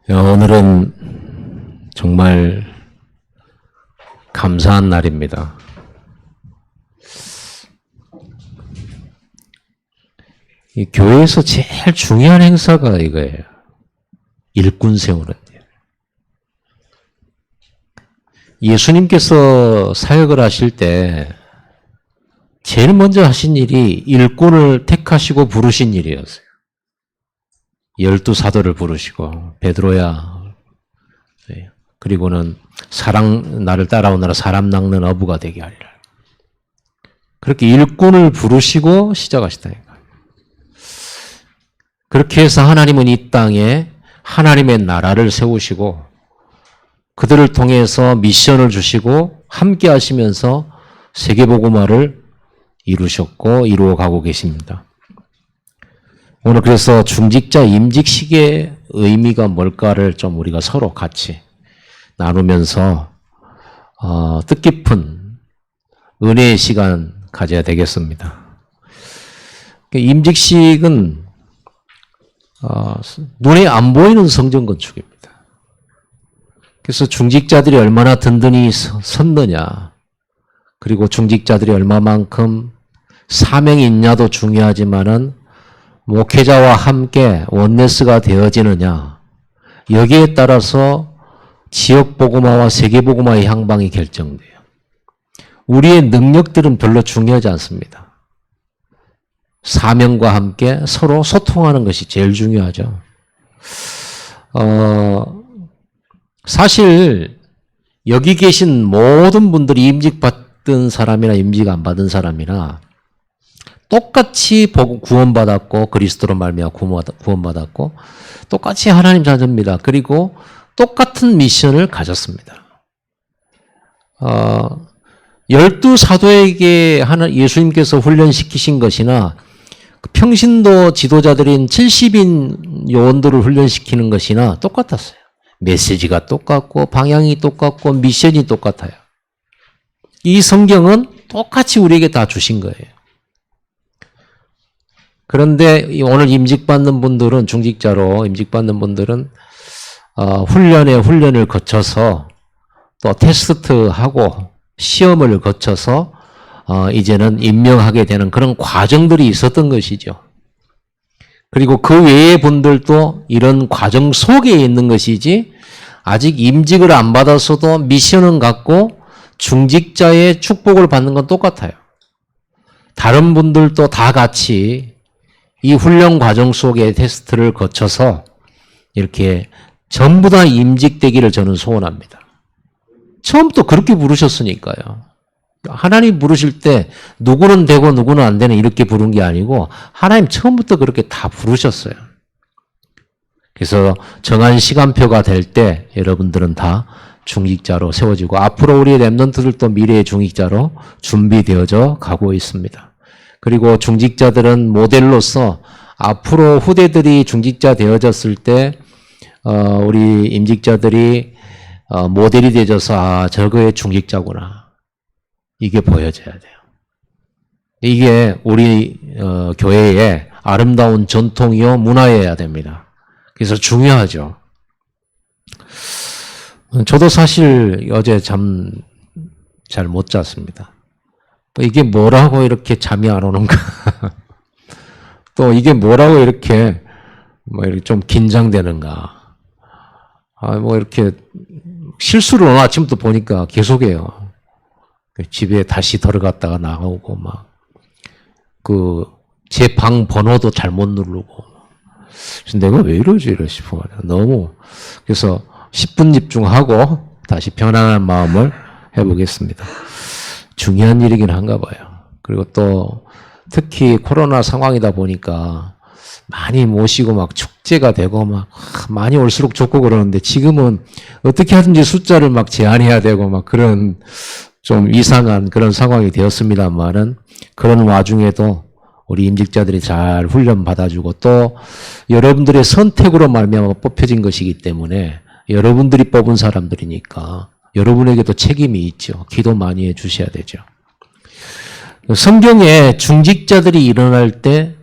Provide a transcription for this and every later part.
오늘은 정말 감사한 날입니다. 이 교회에서 제일 중요한 행사가 이거예요. 일꾼 세우는 일. 예수님께서 사역을 하실 때 제일 먼저 하신 일이 일꾼을 택하시고 부르신 일이었어요. 12사도를 부르시고 베드로야, 그리고는 나를 따라오너라 사람 낚는 어부가 되게 하리라. 그렇게 일꾼을 부르시고 시작하시다니까요. 그렇게 해서 하나님은 이 땅에 하나님의 나라를 세우시고 그들을 통해서 미션을 주시고 함께 하시면서 세계복음화를 이루셨고 이루어가고 계십니다. 오늘 그래서 중직자 임직식의 의미가 뭘까를 좀 우리가 서로 같이 나누면서 뜻깊은 은혜의 시간 가져야 되겠습니다. 임직식은 눈에 안 보이는 성전 건축입니다. 그래서 중직자들이 얼마나 든든히 섰느냐, 그리고 중직자들이 얼마만큼 사명이 있냐도 중요하지만은 목회자와 함께 원네스가 되어지느냐, 여기에 따라서 지역 복음화와 세계 복음화의 향방이 결정돼요. 우리의 능력들은 별로 중요하지 않습니다. 사명과 함께 서로 소통하는 것이 제일 중요하죠. 사실 여기 계신 모든 분들이 임직 받은 사람이나 임직 안 받은 사람이나 똑같이 구원받았고 그리스도로 말미암아 구원받았고 똑같이 하나님 자녀입니다. 그리고 똑같은 미션을 가졌습니다. 12사도에게 예수님께서 훈련시키신 것이나 평신도 지도자들인 70인 요원들을 훈련시키는 것이나 똑같았어요. 메시지가 똑같고 방향이 똑같고 미션이 똑같아요. 이 성경은 똑같이 우리에게 다 주신 거예요. 그런데 오늘 임직받는 분들은, 중직자로 임직받는 분들은 훈련을 거쳐서 또 테스트하고 시험을 거쳐서 이제는 임명하게 되는 그런 과정들이 있었던 것이죠. 그리고 그 외의 분들도 이런 과정 속에 있는 것이지 아직 임직을 안 받았어도 미션은 갖고 중직자의 축복을 받는 건 똑같아요. 다른 분들도 다 같이 이 훈련 과정 속의 테스트를 거쳐서 이렇게 전부 다 임직되기를 저는 소원합니다. 처음부터 그렇게 부르셨으니까요. 하나님 부르실 때 누구는 되고 누구는 안 되는 이렇게 부른 게 아니고 하나님 처음부터 그렇게 다 부르셨어요. 그래서 정한 시간표가 될 때 여러분들은 다 중직자로 세워지고 앞으로 우리의 렘넌트들도 미래의 중직자로 준비되어져 가고 있습니다. 그리고 중직자들은 모델로서 앞으로 후대들이 중직자 되어졌을 때 우리 임직자들이 모델이 되어져서 저거의 중직자구나, 이게 보여져야 돼요. 이게 우리 교회의 아름다운 전통이요 문화여야 됩니다. 그래서 중요하죠. 저도 사실 어제 잠 잘 못 잤습니다. 이게 뭐라고 이렇게 잠이 안 오는가? 또 이게 뭐라고 이렇게 좀 긴장되는가? 이렇게 실수를 오늘 아침부터 보니까 계속해요. 집에 다시 들어갔다가 나오고 제 방 번호도 잘못 누르고. 그래서 내가 왜 이러지 싶어. 그래서 10분 집중하고 다시 편안한 마음을 해보겠습니다. 중요한 일이긴 한가 봐요. 그리고 또 특히 코로나 상황이다 보니까 많이 모시고 축제가 되고 많이 올수록 좋고 그러는데 지금은 어떻게 하든지 숫자를 제한해야 되고 그런 좀 이상한 그런 상황이 되었습니다만은 그런 와중에도 우리 임직자들이 잘 훈련 받아주고 또 여러분들의 선택으로 말미암아 뽑혀진 것이기 때문에 여러분들이 뽑은 사람들이니까 여러분에게도 책임이 있죠. 기도 많이 해 주셔야 되죠. 성경에 중직자들이 일어날 때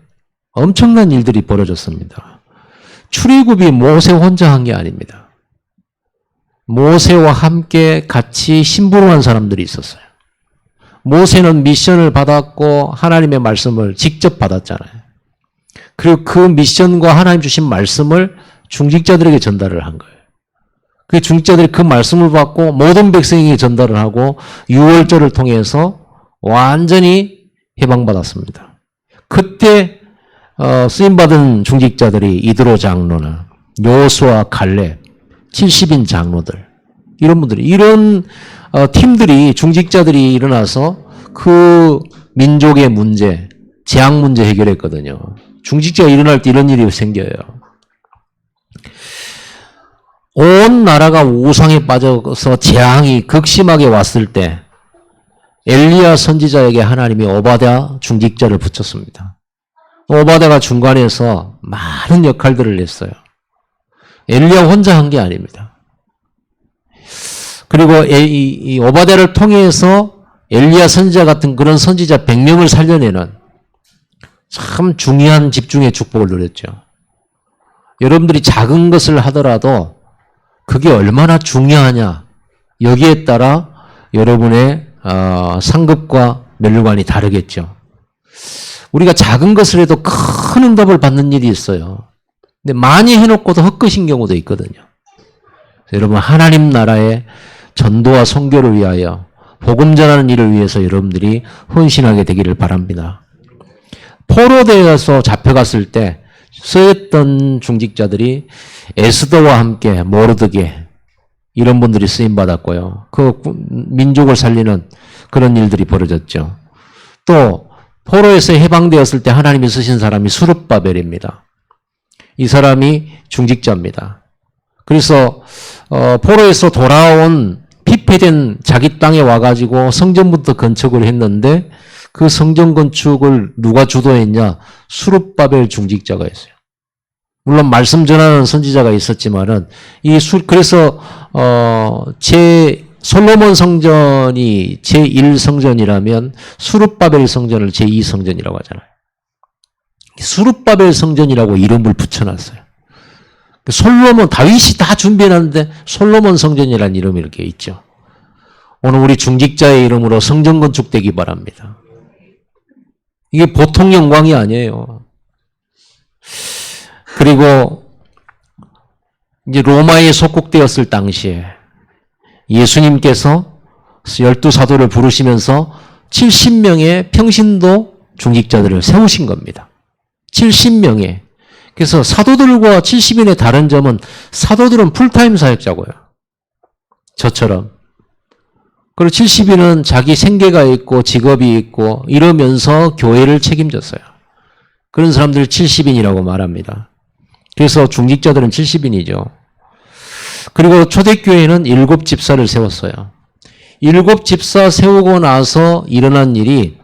엄청난 일들이 벌어졌습니다. 출애굽이 모세 혼자 한 게 아닙니다. 모세와 함께 같이 심부름한 사람들이 있었어요. 모세는 미션을 받았고 하나님의 말씀을 직접 받았잖아요. 그리고 그 미션과 하나님 주신 말씀을 중직자들에게 전달을 한 거예요. 그 중직자들이 그 말씀을 받고 모든 백성에게 전달을 하고 유월절을 통해서 완전히 해방받았습니다. 그때 쓰임받은 중직자들이 이드로 장로나 여호수아 갈렙 70인 장로들 이런 분들이 이런 팀들이 중직자들이 일어나서 그 민족의 문제 재앙 문제 해결했거든요. 중직자가 일어날 때 이런 일이 생겨요. 온 나라가 우상에 빠져서 재앙이 극심하게 왔을 때 엘리야 선지자에게 하나님이 오바댜 중직자를 붙였습니다. 오바댜가 중간에서 많은 역할들을 했어요. 엘리야 혼자 한 게 아닙니다. 그리고 이 오바댜를 통해서 엘리야 선지자 같은 그런 선지자 100명을 살려내는 참 중요한 집중의 축복을 누렸죠. 여러분들이 작은 것을 하더라도 그게 얼마나 중요하냐 여기에 따라 여러분의 상급과 멸류관이 다르겠죠. 우리가 작은 것을 해도 큰 응답을 받는 일이 있어요. 근데 많이 해놓고도 헛것인 경우도 있거든요. 여러분 하나님 나라의 전도와 선교를 위하여 복음 전하는 일을 위해서 여러분들이 헌신하게 되기를 바랍니다. 포로되어서 잡혀갔을 때 쓰였던 중직자들이 에스더와 함께 모르드게 이런 분들이 쓰임받았고요. 그 민족을 살리는 그런 일들이 벌어졌죠. 또 포로에서 해방되었을 때 하나님이 쓰신 사람이 수룹바벨입니다. 이 사람이 중직자입니다. 그래서 포로에서 돌아온 피폐된 자기 땅에 와가지고 성전부터 건축을 했는데 그 성전 건축을 누가 주도했냐? 수룹바벨 중직자가 했어요. 물론 말씀 전하는 선지자가 있었지만은 그래서 솔로몬 성전이 제1성전이라면 수룹바벨 성전을 제2성전이라고 하잖아요. 수룹바벨 성전이라고 이름을 붙여놨어요. 솔로몬 다윗이 다 준비해놨는데 솔로몬 성전이라는 이름이 이렇게 있죠. 오늘 우리 중직자의 이름으로 성전 건축되기 바랍니다. 이게 보통 영광이 아니에요. 그리고 이제 로마에 속국되었을 당시에 예수님께서 12사도를 부르시면서 70명의 평신도 중직자들을 세우신 겁니다. 70명의. 그래서 사도들과 70인의 다른 점은 사도들은 풀타임 사역자고요. 저처럼. 그리고 70인은 자기 생계가 있고 직업이 있고 이러면서 교회를 책임졌어요. 그런 사람들을 70인이라고 말합니다. 그래서 중직자들은 70인이죠. 그리고 초대교회는 7집사를 세웠어요. 7집사 세우고 나서 일어난 일이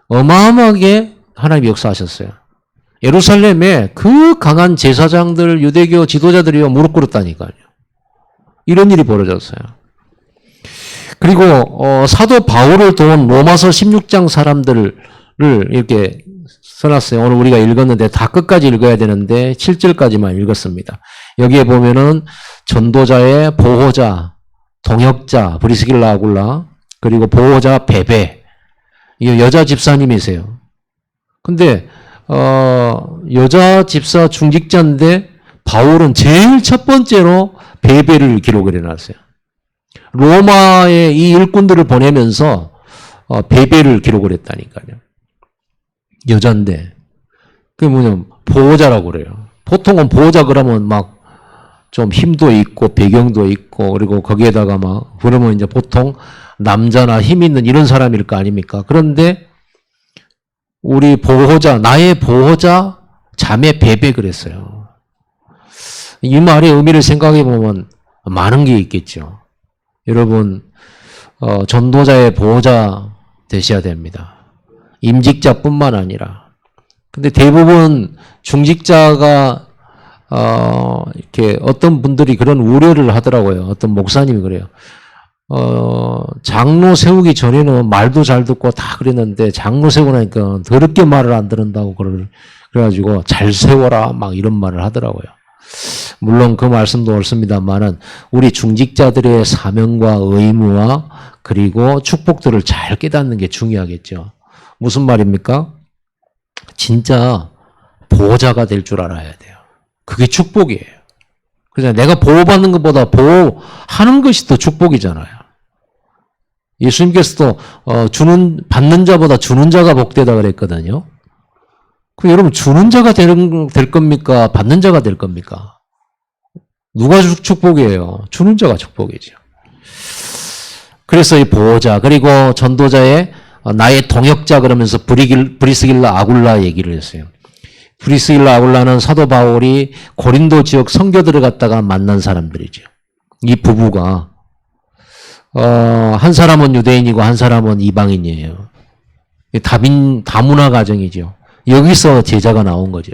어마어마하게 하나님이 역사하셨어요. 예루살렘에 그 강한 제사장들, 유대교 지도자들이 무릎 꿇었다니까요. 이런 일이 벌어졌어요. 그리고 사도 바울을 도운 로마서 16장 사람들을 이렇게 써놨어요. 오늘 우리가 읽었는데 다 끝까지 읽어야 되는데 7절까지만 읽었습니다. 여기에 보면은 전도자의 보호자, 동역자 브리스길라 아굴라, 그리고 보호자 베베, 이 여자 집사님이세요. 근데 여자 집사 중직자인데 바울은 제일 첫 번째로 베베를 기록을 해놨어요. 로마의 이 일꾼들을 보내면서 베베를 기록을 했다니까요. 여잔데 그게 뭐냐면 보호자라고 그래요. 보통은 보호자 그러면 막 좀 힘도 있고 배경도 있고 그리고 거기에다가 막 그러면 이제 보통 남자나 힘 있는 이런 사람일 거 아닙니까? 그런데 우리 보호자, 나의 보호자 자매 베베 그랬어요. 이 말의 의미를 생각해 보면 많은 게 있겠죠. 여러분 전도자의 보호자 되셔야 됩니다. 임직자뿐만 아니라. 근데 대부분 중직자가 이렇게 어떤 분들이 그런 우려를 하더라고요. 어떤 목사님이 그래요. 장로 세우기 전에는 말도 잘 듣고 다 그랬는데 장로 세우고 나니까 더럽게 말을 안 듣는다고 그래가지고 잘 세워라 막 이런 말을 하더라고요. 물론 그 말씀도 옳습니다만은 우리 중직자들의 사명과 의무와 그리고 축복들을 잘 깨닫는 게 중요하겠죠. 무슨 말입니까? 진짜 보호자가 될 줄 알아야 돼요. 그게 축복이에요. 그래서 내가 보호받는 것보다 보호하는 것이 더 축복이잖아요. 예수님께서도 받는 자보다 주는 자가 복되다 그랬거든요. 그럼 여러분 주는 자가 될 겁니까? 받는 자가 될 겁니까? 누가 축복이에요? 주는 자가 축복이죠. 그래서 이 보호자 그리고 전도자의 나의 동역자 그러면서 브리스길라 아굴라 얘기를 했어요. 브리스길라 아굴라는 사도 바울이 고린도 지역 선교들을 갔다가 만난 사람들이죠. 이 부부가 한 사람은 유대인이고 한 사람은 이방인이에요. 다문화 가정이죠. 여기서 제자가 나온 거죠.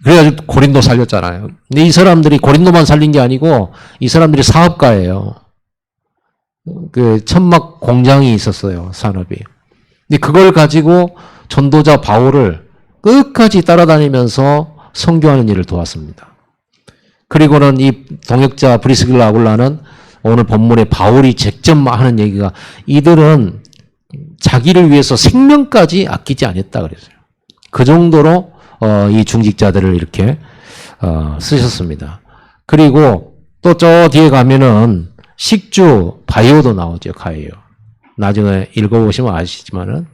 그래가지고 고린도 살렸잖아요. 근데 이 사람들이 고린도만 살린 게 아니고 이 사람들이 사업가예요. 그 천막 공장이 있었어요. 산업이. 근데 그걸 가지고 전도자 바울을 끝까지 따라다니면서 선교하는 일을 도왔습니다. 그리고는 이 동역자 브리스길라 아굴라는 오늘 본문에 바울이 직접 하는 얘기가 이들은 자기를 위해서 생명까지 아끼지 않았다 그랬어요. 그 정도로 이 중직자들을 이렇게 쓰셨습니다. 그리고 또 저 뒤에 가면은 식주 바이오도 나오죠. 가이오. 나중에 읽어보시면 아시지만은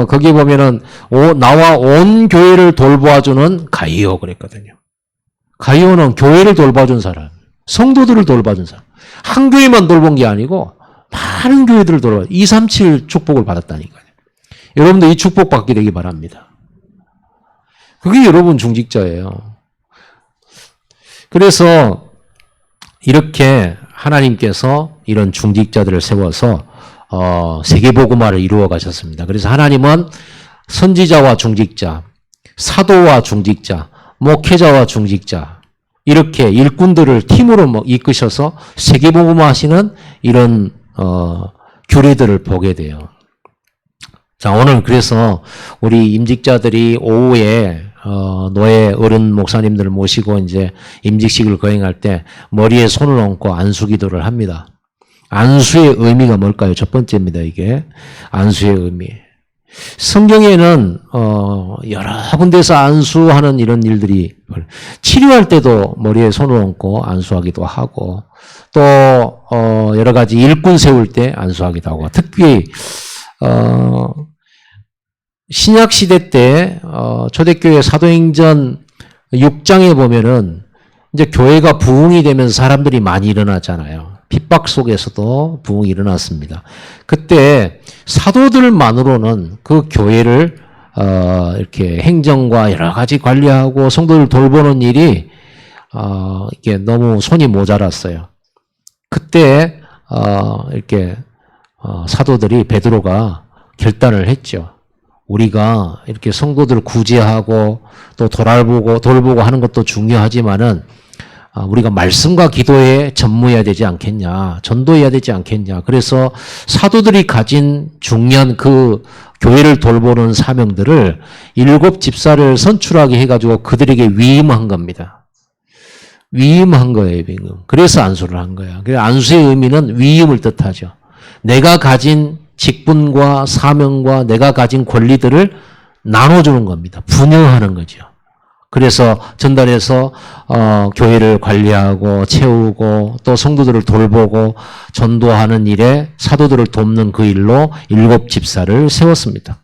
거기 보면은 나와 온 교회를 돌보아주는 가이오 그랬거든요. 가이오는 교회를 돌봐준 사람, 성도들을 돌봐준 사람. 한 교회만 돌본 게 아니고 많은 교회들을 돌봐 237 축복을 받았다니까요. 여러분도 이 축복 받게 되기 바랍니다. 그게 여러분 중직자예요. 그래서 이렇게 하나님께서 이런 중직자들을 세워서 세계복음화를 이루어 가셨습니다. 그래서 하나님은 선지자와 중직자, 사도와 중직자, 목회자와 중직자 이렇게 일꾼들을 팀으로 이끄셔서 세계복음화하시는 이런 규례들을 보게 돼요. 자, 오늘 그래서 우리 임직자들이 오후에 노예 어른 목사님들을 모시고 이제 임직식을 거행할 때 머리에 손을 얹고 안수기도를 합니다. 안수의 의미가 뭘까요? 첫 번째입니다. 이게 안수의 의미. 성경에는 여러 군데서 안수하는 이런 일들이 치료할 때도 머리에 손을 얹고 안수하기도 하고 또 여러 가지 일꾼 세울 때 안수하기도 하고 특히 신약 시대 때 초대교회 사도행전 6장에 보면은 이제 교회가 부흥이 되면서 사람들이 많이 일어났잖아요. 핍박 속에서도 부흥이 일어났습니다. 그때 사도들만으로는 그 교회를 이렇게 행정과 여러 가지 관리하고 성도들 돌보는 일이 이게 너무 손이 모자랐어요. 그때 이렇게 사도들이 베드로가 결단을 했죠. 우리가 이렇게 성도들을 구제하고 또 돌보고 하는 것도 중요하지만은 우리가 말씀과 기도에 전무해야 되지 않겠냐, 전도해야 되지 않겠냐. 그래서 사도들이 가진 중요한 그 교회를 돌보는 사명들을 7 집사를 선출하게 해가지고 그들에게 위임한 겁니다. 위임한 거예요, 지금. 그래서 안수를 한 거야. 그래서 안수의 의미는 위임을 뜻하죠. 내가 가진 직분과 사명과 내가 가진 권리들을 나눠주는 겁니다. 분여하는 거죠. 그래서 전단에서 교회를 관리하고 채우고 또 성도들을 돌보고 전도하는 일에 사도들을 돕는 그 일로 7 집사를 세웠습니다.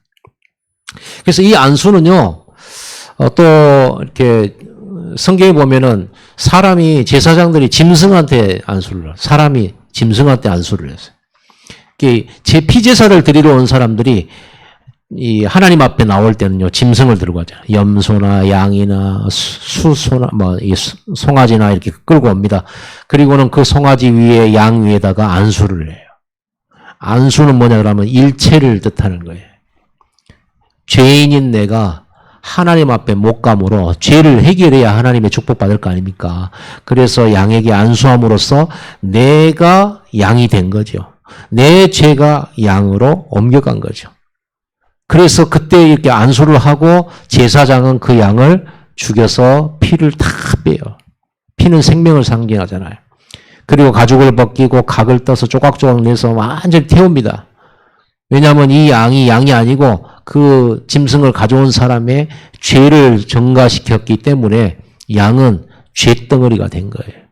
그래서 이 안수는요, 또 이렇게 성경에 보면은 사람이 제사장들이 짐승한테 사람이 짐승한테 안수를 했어요. 제 피제사를 드리러 온 사람들이 이 하나님 앞에 나올 때는요, 짐승을 들고 가잖아요. 염소나 양이나 수소나 이 송아지나 이렇게 끌고 옵니다. 그리고는 그 송아지 위에 양 위에다가 안수를 해요. 안수는 뭐냐 그러면 일체를 뜻하는 거예요. 죄인인 내가 하나님 앞에 목감으로 죄를 해결해야 하나님의 축복받을 거 아닙니까? 그래서 양에게 안수함으로써 내가 양이 된 거죠. 내 죄가 양으로 옮겨간 거죠. 그래서 그때 이렇게 안수를 하고 제사장은 그 양을 죽여서 피를 다 빼요. 피는 생명을 상징하잖아요. 그리고 가죽을 벗기고 각을 떠서 조각조각 내서 완전히 태웁니다. 왜냐하면 이 양이 아니고 그 짐승을 가져온 사람의 죄를 전가시켰기 때문에 양은 죄덩어리가 된 거예요.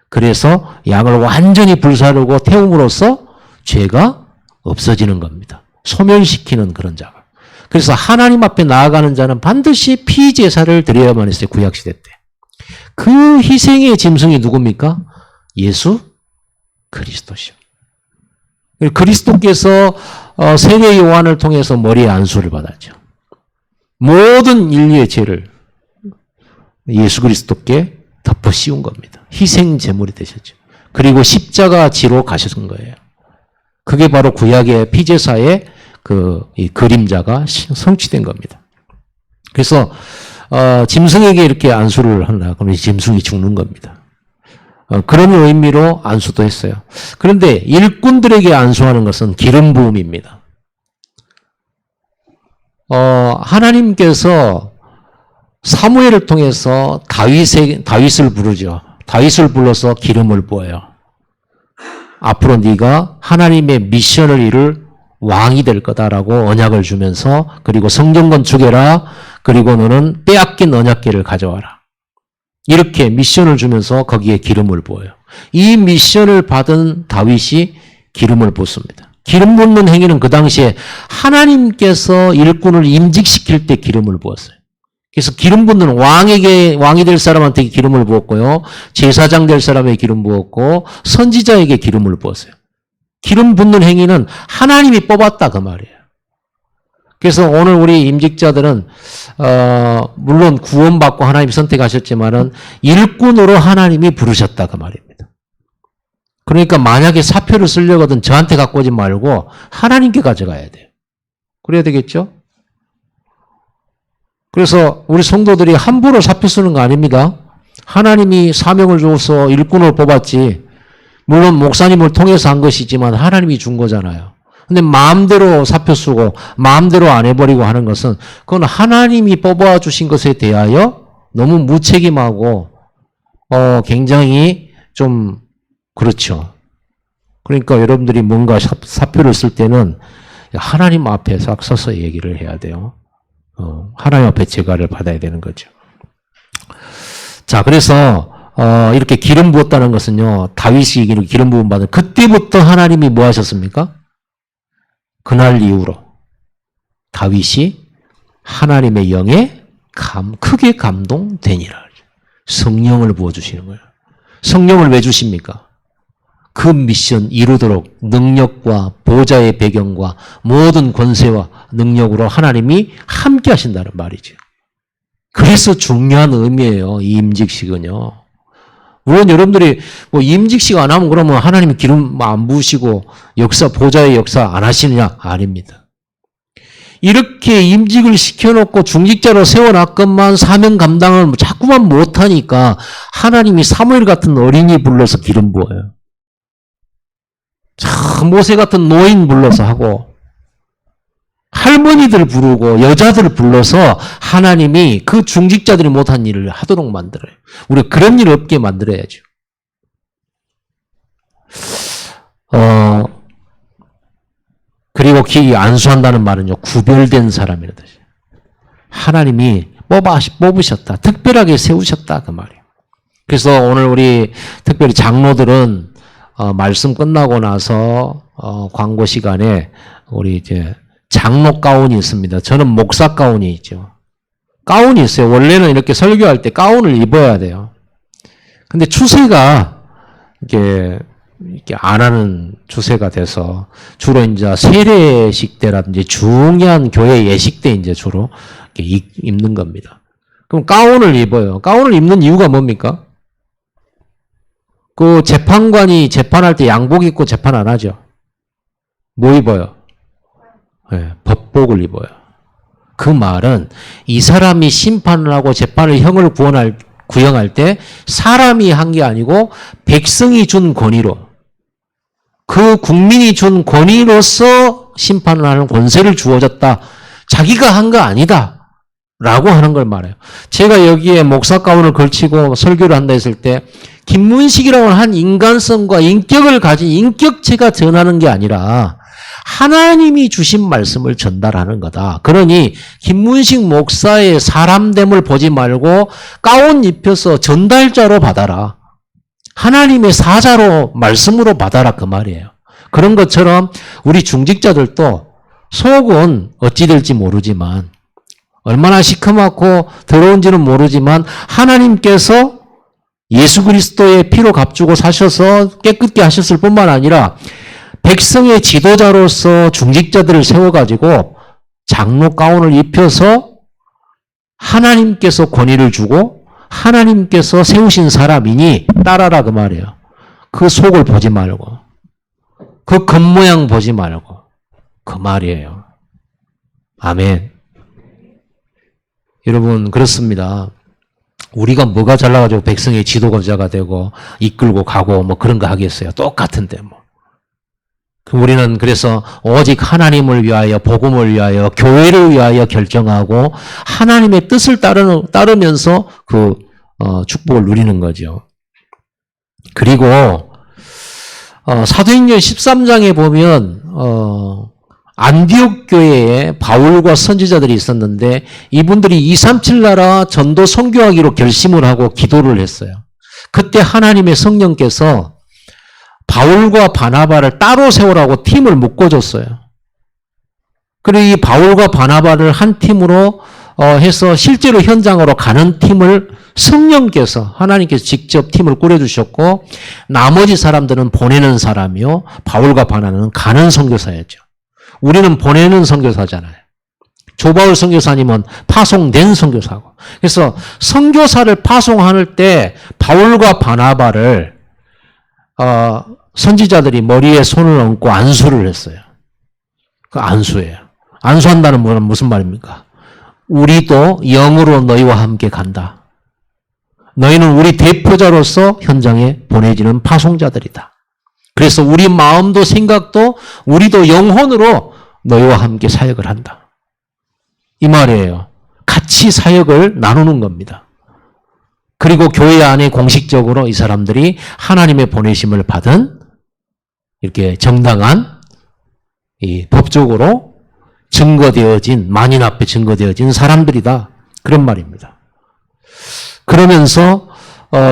그래서 양을 완전히 불사르고 태움으로써 죄가 없어지는 겁니다. 소멸시키는 그런 작업. 그래서 하나님 앞에 나아가는 자는 반드시 피제사를 드려야만 했어요. 구약시대 때. 그 희생의 짐승이 누굽니까? 예수 그리스도시요. 그리스도께서 세례 요한을 통해서 머리에 안수를 받았죠. 모든 인류의 죄를 예수 그리스도께 덮어 씌운 겁니다. 희생 제물이 되셨죠. 그리고 십자가 지로 가셨은 거예요. 그게 바로 구약의 피제사의 이 그림자가 성취된 겁니다. 그래서 짐승에게 이렇게 안수를 한다. 그러면 짐승이 죽는 겁니다. 그런 의미로 안수도 했어요. 그런데 일꾼들에게 안수하는 것은 기름 부음입니다. 하나님께서 사무엘을 통해서 다윗을 부르죠. 다윗을 불러서 기름을 부어요. 앞으로 네가 하나님의 미션을 이룰 왕이 될 거다라고 언약을 주면서 그리고 성전 건축해라. 그리고 너는 빼앗긴 언약궤를 가져와라. 이렇게 미션을 주면서 거기에 기름을 부어요. 이 미션을 받은 다윗이 기름을 붓습니다. 기름 붓는 행위는 그 당시에 하나님께서 일꾼을 임직시킬 때 기름을 부었어요. 그래서 기름 붓는 왕이 될 사람한테 기름을 부었고요. 제사장 될 사람에게 기름 부었고 선지자에게 기름을 부었어요. 기름 붓는 행위는 하나님이 뽑았다 그 말이에요. 그래서 오늘 우리 임직자들은 물론 구원받고 하나님이 선택하셨지만은 일꾼으로 하나님이 부르셨다 그 말입니다. 그러니까 만약에 사표를 쓰려거든 저한테 갖고 오지 말고 하나님께 가져가야 돼요. 그래야 되겠죠? 그래서 우리 성도들이 함부로 사표 쓰는 거 아닙니다. 하나님이 사명을 줘서 일꾼을 뽑았지. 물론 목사님을 통해서 한 것이지만 하나님이 준 거잖아요. 근데 마음대로 사표 쓰고 마음대로 안 해버리고 하는 것은 그건 하나님이 뽑아주신 것에 대하여 너무 무책임하고 굉장히 좀 그렇죠. 그러니까 여러분들이 뭔가 사표를 쓸 때는 하나님 앞에 싹 서서 얘기를 해야 돼요. 하나님 앞에 제가를 받아야 되는 거죠. 자, 그래서 이렇게 기름 부었다는 것은요, 다윗이 기름 부음 받은 그때부터 하나님이 뭐 하셨습니까? 그날 이후로 다윗이 하나님의 영에 크게 감동되니라. 성령을 부어주시는 거예요. 성령을 왜 주십니까? 그 미션 이루도록 능력과 보좌의 배경과 모든 권세와 능력으로 하나님이 함께 하신다는 말이죠. 그래서 중요한 의미예요. 이 임직식은요. 물론 여러분들이 뭐 임직식 안 하면 그러면 하나님이 기름 안 부으시고 보좌의 역사 안 하시느냐? 아닙니다. 이렇게 임직을 시켜놓고 중직자로 세워놨건만 사명 감당을 자꾸만 못하니까 하나님이 사무엘 같은 어린이 불러서 기름 부어요. 모세 같은 노인 불러서 하고 할머니들 부르고 여자들 불러서 하나님이 그 중직자들이 못한 일을 하도록 만들어요. 우리가 그런 일 없게 만들어야죠. 그리고 안수한다는 말은요, 구별된 사람이라는 뜻이에요. 하나님이 뽑으셨다. 특별하게 세우셨다. 그 말이에요. 그래서 오늘 우리 특별히 장로들은 말씀 끝나고 나서 광고 시간에 우리 이제 장로 가운이 있습니다. 저는 목사 가운이 있죠. 가운이 있어요. 원래는 이렇게 설교할 때 가운을 입어야 돼요. 근데 추세가 이렇게 안 하는 추세가 돼서 주로 이제 세례식 때라든지 중요한 교회 예식 때 이제 주로 이렇게 입는 겁니다. 그럼 가운을 입어요. 가운을 입는 이유가 뭡니까? 그 재판관이 재판할 때 양복 입고 재판 안 하죠. 뭐 입어요? 네, 법복을 입어요. 그 말은 이 사람이 심판을 하고 재판을 형을 구형할 때 사람이 한 게 아니고 백성이 준 권위로 그 국민이 준 권위로서 심판을 하는 권세를 주어졌다. 자기가 한 거 아니다. 라고 하는 걸 말해요. 제가 여기에 목사 가운을 걸치고 설교를 한다 했을 때 김문식이라고 한 인간성과 인격을 가진 인격체가 전하는 게 아니라 하나님이 주신 말씀을 전달하는 거다. 그러니 김문식 목사의 사람됨을 보지 말고 가운 입혀서 전달자로 받아라. 하나님의 사자로 말씀으로 받아라 그 말이에요. 그런 것처럼 우리 중직자들도 속은 어찌 될지 모르지만 얼마나 시커멓고 더러운지는 모르지만 하나님께서 예수 그리스도의 피로 값주고 사셔서 깨끗게 하셨을 뿐만 아니라 백성의 지도자로서 중직자들을 세워가지고 장로 가운을 입혀서 하나님께서 권위를 주고 하나님께서 세우신 사람이니 따라라 그 말이에요. 그 속을 보지 말고 그 겉모양 보지 말고 그 말이에요. 아멘. 여러분 그렇습니다. 우리가 뭐가 잘나가지고 백성의 지도자가 되고 이끌고 가고 뭐 그런 거 하겠어요. 똑같은데 뭐. 우리는 그래서 오직 하나님을 위하여 복음을 위하여 교회를 위하여 결정하고 하나님의 뜻을 따르면서 그 축복을 누리는 거죠. 그리고 사도행전 13장에 보면 안디옥 교회에 바울과 선지자들이 있었는데 이분들이 237 나라 전도 선교하기로 결심을 하고 기도를 했어요. 그때 하나님의 성령께서 바울과 바나바를 따로 세우라고 팀을 묶어줬어요. 그리고 이 바울과 바나바를 한 팀으로 해서 실제로 현장으로 가는 팀을 성령께서 하나님께서 직접 팀을 꾸려주셨고 나머지 사람들은 보내는 사람이요 바울과 바나바는 가는 선교사였죠. 우리는 보내는 선교사잖아요. 조바울 선교사님은 파송된 선교사고. 그래서 선교사를 파송할 때 바울과 바나바를 선지자들이 머리에 손을 얹고 안수를 했어요. 그 안수예요. 안수한다는 말은 무슨 말입니까? 우리도 영으로 너희와 함께 간다. 너희는 우리 대표자로서 현장에 보내지는 파송자들이다. 그래서 우리 마음도 생각도 우리도 영혼으로 너희와 함께 사역을 한다. 이 말이에요. 같이 사역을 나누는 겁니다. 그리고 교회 안에 공식적으로 이 사람들이 하나님의 보내심을 받은 이렇게 정당한 이 법적으로 증거되어진 만인 앞에 증거되어진 사람들이다. 그런 말입니다. 그러면서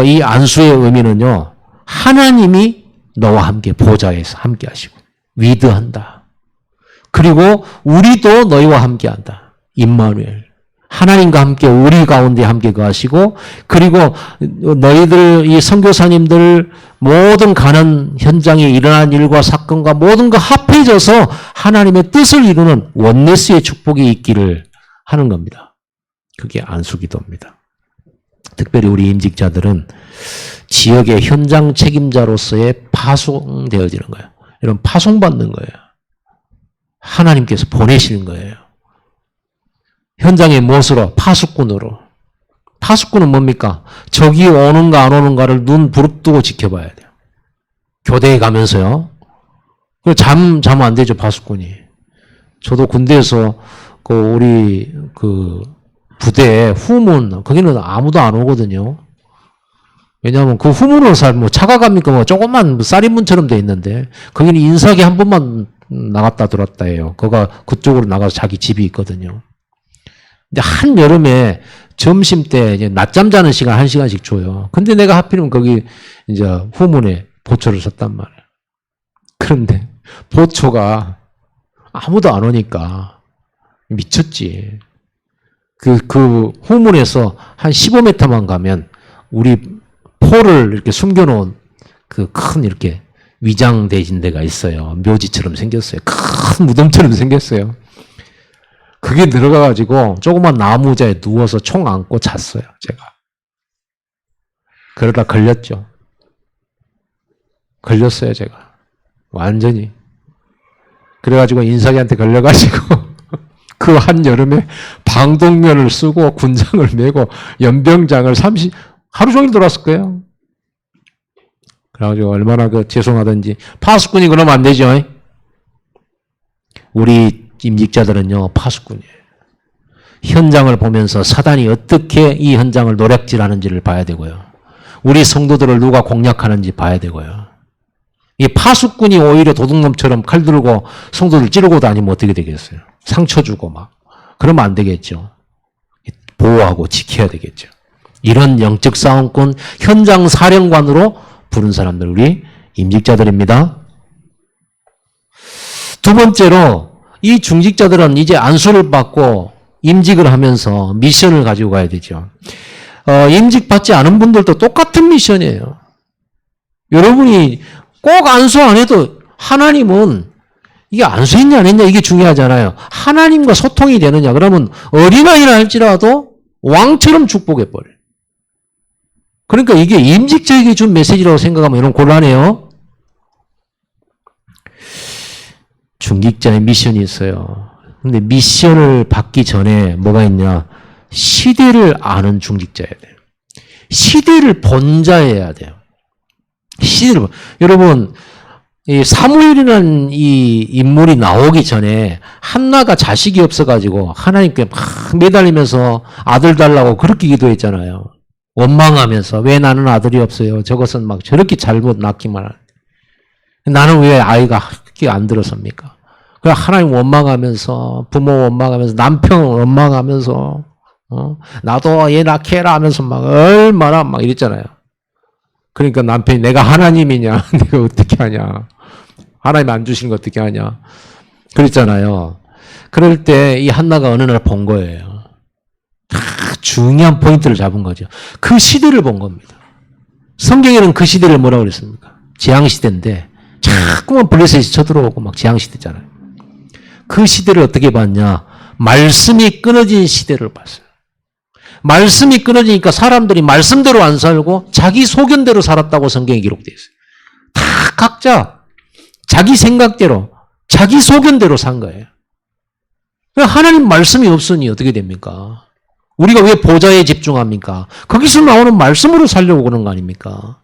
이 안수의 의미는요. 하나님이 너와 함께 보좌에서 함께 하시고 위드한다. 그리고 우리도 너희와 함께 한다. 임마누엘. 하나님과 함께 우리 가운데 함께 거하시고 그리고 너희들 이 선교사님들 모든 가는 현장에 일어난 일과 사건과 모든 거 합해져서 하나님의 뜻을 이루는 원네스의 축복이 있기를 하는 겁니다. 그게 안수기도입니다. 특별히 우리 임직자들은 지역의 현장 책임자로서의 파송되어지는 거예요. 이런 파송받는 거예요. 하나님께서 보내시는 거예요. 현장의 무엇으로? 파수꾼으로. 파수꾼은 뭡니까? 적이 오는가 안 오는가를 눈 부릅뜨고 지켜봐야 돼요. 교대에 가면서요. 잠 안 되죠, 파수꾼이. 저도 군대에서 우리 부대 후문, 거기는 아무도 안 오거든요. 왜냐하면 그 후문으로 살면 차가 갑니까? 뭐 조금만 쌀인문처럼 돼 있는데, 거기는 인사기 한 번만 나갔다 들어왔다 해요. 그쪽으로 나가서 자기 집이 있거든요. 근데 한여름에 점심 때 이제 낮잠 자는 시간 1시간씩 줘요. 근데 내가 하필이면 거기 이제 후문에 보초를 섰단 말이에요. 그런데 보초가 아무도 안 오니까 미쳤지. 그 후문에서 한 15m만 가면 우리 포를 이렇게 숨겨놓은 그 큰 이렇게 위장대진 데가 있어요. 묘지처럼 생겼어요. 큰 무덤처럼 생겼어요. 그게 들어가가지고 조그만 나무 의자에 누워서 총 안고 잤어요, 제가. 그러다 걸렸죠. 걸렸어요, 제가. 완전히. 그래가지고 인사기한테 걸려가지고 그 한여름에 방독면을 쓰고 군장을 메고 연병장을 하루 종일 돌았을 거예요. 그래가지고 얼마나 죄송하든지. 파수꾼이 그러면 안 되죠. 우리 임직자들은요, 파수꾼이에요. 현장을 보면서 사단이 어떻게 이 현장을 노략질하는지를 봐야 되고요. 우리 성도들을 누가 공략하는지 봐야 되고요. 이 파수꾼이 오히려 도둑놈처럼 칼 들고 성도들 찌르고 다니면 어떻게 되겠어요? 상처 주고 막. 그러면 안 되겠죠. 보호하고 지켜야 되겠죠. 이런 영적 싸움꾼 현장 사령관으로 부른 사람들 우리 임직자들입니다. 두 번째로 이 중직자들은 이제 안수를 받고 임직을 하면서 미션을 가지고 가야 되죠. 임직 받지 않은 분들도 똑같은 미션이에요. 여러분이 꼭 안수 안 해도 하나님은 이게 안수했냐 안 했냐 이게 중요하잖아요. 하나님과 소통이 되느냐 그러면 어린아이라 할지라도 왕처럼 축복해버려요. 그러니까 이게 임직자에게 준 메시지라고 생각하면 여러분 곤란해요. 중직자의 미션이 있어요. 근데 미션을 받기 전에 뭐가 있냐? 시대를 아는 중직자여야 돼요. 시대를 본 자여야 돼요. 시대를 여러분 이 사무엘이라는 이 인물이 나오기 전에 한나가 자식이 없어가지고 하나님께 막 매달리면서 아들 달라고 그렇게 기도했잖아요. 원망하면서 왜 나는 아들이 없어요? 저것은 막 저렇게 잘못 낳기만 하는데 나는 왜 아이가 그렇게 안 들었습니까? 그래 하나님 원망하면서 부모 원망하면서 남편 원망하면서 나도 얘 낳게 해라 하면서 막 얼마나 막 이랬잖아요. 그러니까 남편이 내가 하나님이냐 내가 어떻게 하냐 하나님 안 주신 거 어떻게 하냐 그랬잖아요. 그럴 때 이 한나가 어느 날 본 거예요. 다 중요한 포인트를 잡은 거죠. 그 시대를 본 겁니다. 성경에는 그 시대를 뭐라고 그랬습니까? 재앙시대인데 자꾸만 블레셋이 쳐들어오고 막 재앙시대잖아요. 그 시대를 어떻게 봤냐? 말씀이 끊어진 시대를 봤어요. 말씀이 끊어지니까 사람들이 말씀대로 안 살고 자기 소견대로 살았다고 성경에 기록되어 있어요. 다 각자 자기 생각대로 자기 소견대로 산 거예요. 하나님 말씀이 없으니 어떻게 됩니까? 우리가 왜 보좌에 집중합니까? 거기서 나오는 말씀으로 살려고 그러는 거 아닙니까?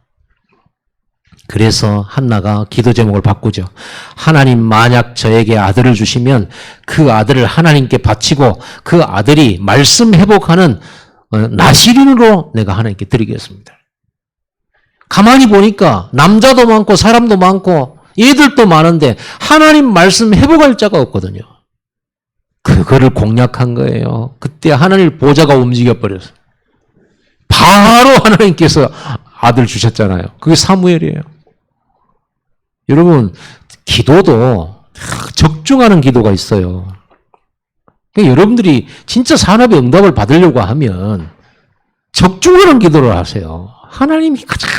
그래서 한나가 기도 제목을 바꾸죠. 하나님 만약 저에게 아들을 주시면 그 아들을 하나님께 바치고 그 아들이 말씀 회복하는 나시린으로 내가 하나님께 드리겠습니다. 가만히 보니까 남자도 많고 사람도 많고 애들도 많은데 하나님 말씀 회복할 자가 없거든요. 그거를 공략한 거예요. 그때 하나님 보좌가 움직여버렸어요. 바로 하나님께서 아들 주셨잖아요. 그게 사무엘이에요. 여러분 기도도 적중하는 기도가 있어요. 그러니까 여러분들이 진짜 산업의 응답을 받으려고 하면 적중하는 기도를 하세요. 하나님이 가장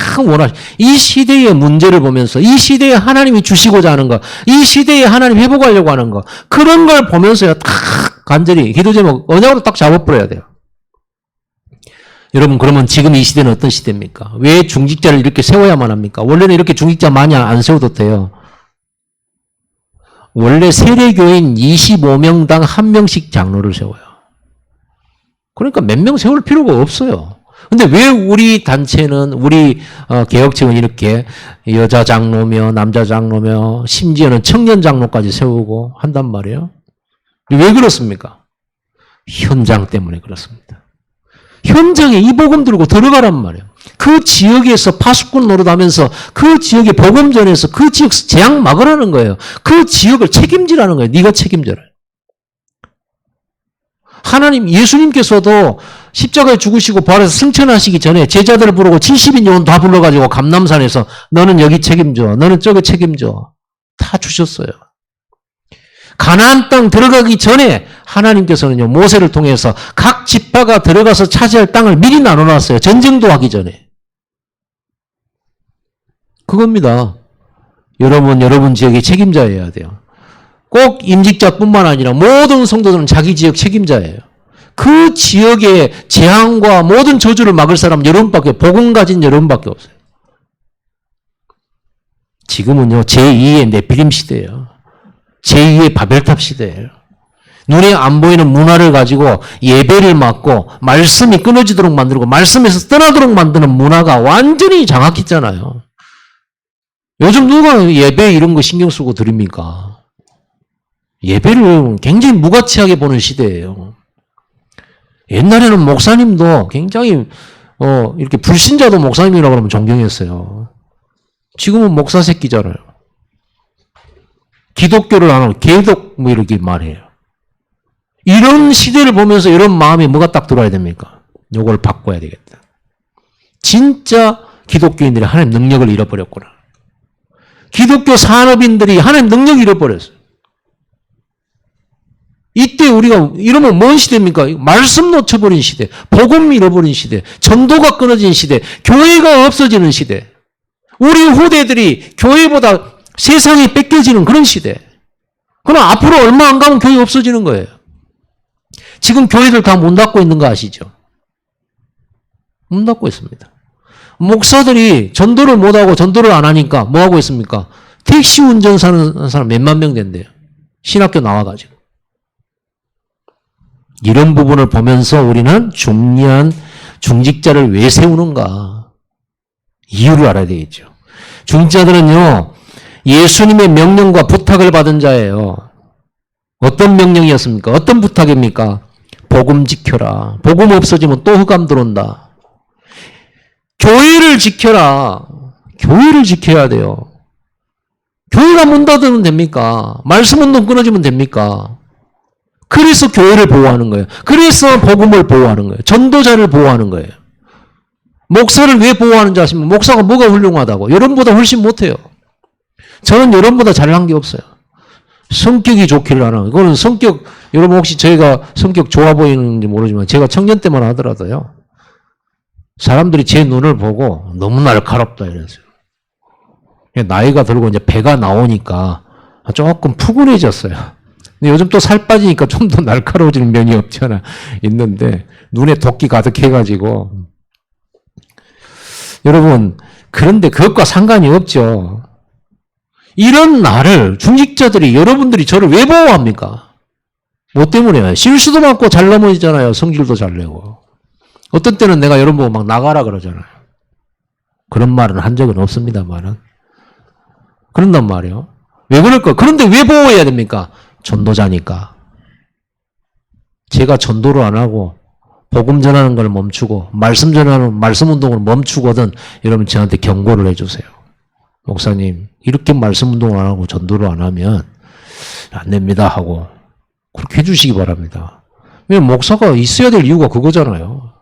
이 시대의 문제를 보면서 이 시대에 하나님이 주시고자 하는 것, 이 시대에 하나님 회복하려고 하는 것 그런 걸 보면서요 딱 간절히 기도 제목 언약으로 딱 잡아버려야 돼요. 여러분 그러면 지금 이 시대는 어떤 시대입니까? 왜 중직자를 이렇게 세워야만 합니까? 원래는 이렇게 중직자 많이 안 세워도 돼요. 원래 세례교인 25명당 1명씩 장로를 세워요. 그러니까 몇 명 세울 필요가 없어요. 근데 왜 우리 단체는 우리 개혁측은 이렇게 여자 장로며 남자 장로며 심지어는 청년 장로까지 세우고 한단 말이에요? 왜 그렇습니까? 현장 때문에 그렇습니다. 현장에 이 복음 들고 들어가란 말이에요. 그 지역에서 파수꾼 노릇하면서 그 지역에 복음 전해서 그 지역 재앙 막으라는 거예요. 그 지역을 책임지라는 거예요. 네가 책임져라. 하나님 예수님께서도 십자가에 죽으시고 부활해서 승천하시기 전에 제자들을 부르고 70인 영혼 다 불러가지고 감람산에서 너는 여기 책임져. 너는 저기 책임져. 다 주셨어요. 가나안 땅 들어가기 전에 하나님께서는요 모세를 통해서 각 지파가 들어가서 차지할 땅을 미리 나눠놨어요. 전쟁도 하기 전에. 그겁니다. 여러분 지역의 책임자여야 돼요. 꼭 임직자뿐만 아니라 모든 성도들은 자기 지역 책임자예요. 그 지역의 재앙과 모든 저주를 막을 사람은 여러분밖에 복음 가진 여러분밖에 없어요. 지금은요 제2의 네피림 시대예요. 제2의 바벨탑 시대예요. 눈에 안 보이는 문화를 가지고 예배를 막고 말씀이 끊어지도록 만들고 말씀에서 떠나도록 만드는 문화가 완전히 장악했잖아요. 요즘 누가 예배 이런 거 신경 쓰고 드립니까? 예배를 굉장히 무가치하게 보는 시대예요. 옛날에는 목사님도 굉장히 이렇게 불신자도 목사님이라고 그러면 존경했어요. 지금은 목사 새끼잖아요. 기독교를 안 하고 개독 뭐 이렇게 말해요. 이런 시대를 보면서 이런 마음이 뭐가 딱 들어야 됩니까? 요걸 바꿔야 되겠다. 진짜 기독교인들이 하나님 능력을 잃어버렸구나. 기독교 산업인들이 하나님 능력을 잃어버렸어요. 이때 우리가 이러면 뭔 시대입니까? 말씀 놓쳐버린 시대, 복음 잃어버린 시대, 전도가 끊어진 시대, 교회가 없어지는 시대. 우리 후대들이 교회보다 세상이 뺏겨지는 그런 시대. 그럼 앞으로 얼마 안 가면 교회 없어지는 거예요. 지금 교회들 다 문 닫고 있는 거 아시죠? 문 닫고 있습니다. 목사들이 전도를 못하고 전도를 안 하니까 뭐 하고 있습니까? 택시 운전하는 사람 몇만 명 된대요. 신학교 나와가지고. 이런 부분을 보면서 우리는 중요한 중직자를 왜 세우는가? 이유를 알아야 되겠죠. 중직자들은요, 예수님의 명령과 부탁을 받은 자예요. 어떤 명령이었습니까? 어떤 부탁입니까? 복음 지켜라. 복음 없어지면 또 흑암 들어온다. 교회를 지켜라. 교회를 지켜야 돼요. 교회가 문 닫으면 됩니까? 말씀 운동 끊어지면 됩니까? 그래서 교회를 보호하는 거예요. 그래서 복음을 보호하는 거예요. 전도자를 보호하는 거예요. 목사를 왜 보호하는지 아시면 목사가 뭐가 훌륭하다고? 여러분보다 훨씬 못해요. 저는 여러분보다 잘난 게 없어요. 성격이 좋기를 안 하고. 이거는 성격, 여러분 혹시 저희가 성격 좋아 보이는지 모르지만 제가 청년 때만 하더라도요. 사람들이 제 눈을 보고 너무 날카롭다 이랬어요. 나이가 들고 이제 배가 나오니까 조금 푸근해졌어요. 근데 요즘 또 살 빠지니까 좀 더 날카로워지는 면이 없잖아. 있는데 눈에 도끼 가득해가지고. 여러분, 그런데 그것과 상관이 없죠. 이런 나를 중직자들이 여러분들이 저를 왜 보호합니까? 뭐 때문에? 실수도 많고 잘 넘어지잖아요. 성질도 잘 내고. 어떤 때는 내가 여러분 보고 막 나가라 그러잖아요. 그런 말은 한 적은 없습니다만은. 그런단 말이에요. 왜 그럴까? 그런데 왜 보호해야 됩니까? 전도자니까. 제가 전도를 안 하고 복음 전하는 걸 멈추고 말씀 전하는 말씀 운동을 멈추거든 여러분 저한테 경고를 해주세요. 목사님 이렇게 말씀 운동을 안 하고 전도를 안 하면 안 됩니다 하고 그렇게 해주시기 바랍니다. 왜냐면 목사가 있어야 될 이유가 그거잖아요.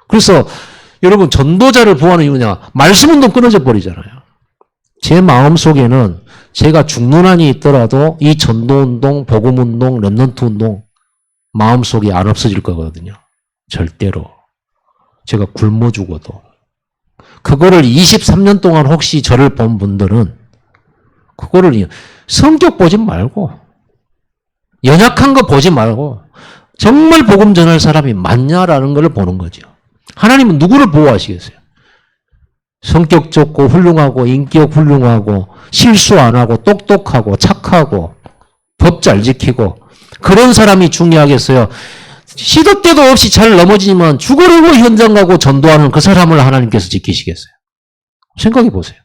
그래서 여러분 전도자를 보호하는 이유냐? 말씀 운동 끊어져 버리잖아요. 제 마음속에는 제가 죽는 한이 있더라도 이 전도운동, 복음운동, 렘넌트 운동 마음속에 안 없어질 거거든요. 절대로. 제가 굶어 죽어도. 그거를 23년 동안 혹시 저를 본 분들은 그거를 성격 보지 말고 연약한 거 보지 말고 정말 복음 전할 사람이 맞냐라는 걸 보는 거죠. 하나님은 누구를 보호하시겠어요? 성격 좋고 훌륭하고 인격 훌륭하고 실수 안 하고 똑똑하고 착하고 법 잘 지키고 그런 사람이 중요하겠어요? 시도 때도 없이 잘 넘어지지만 죽으려고 현장 가고 전도하는 그 사람을 하나님께서 지키시겠어요? 생각해 보세요.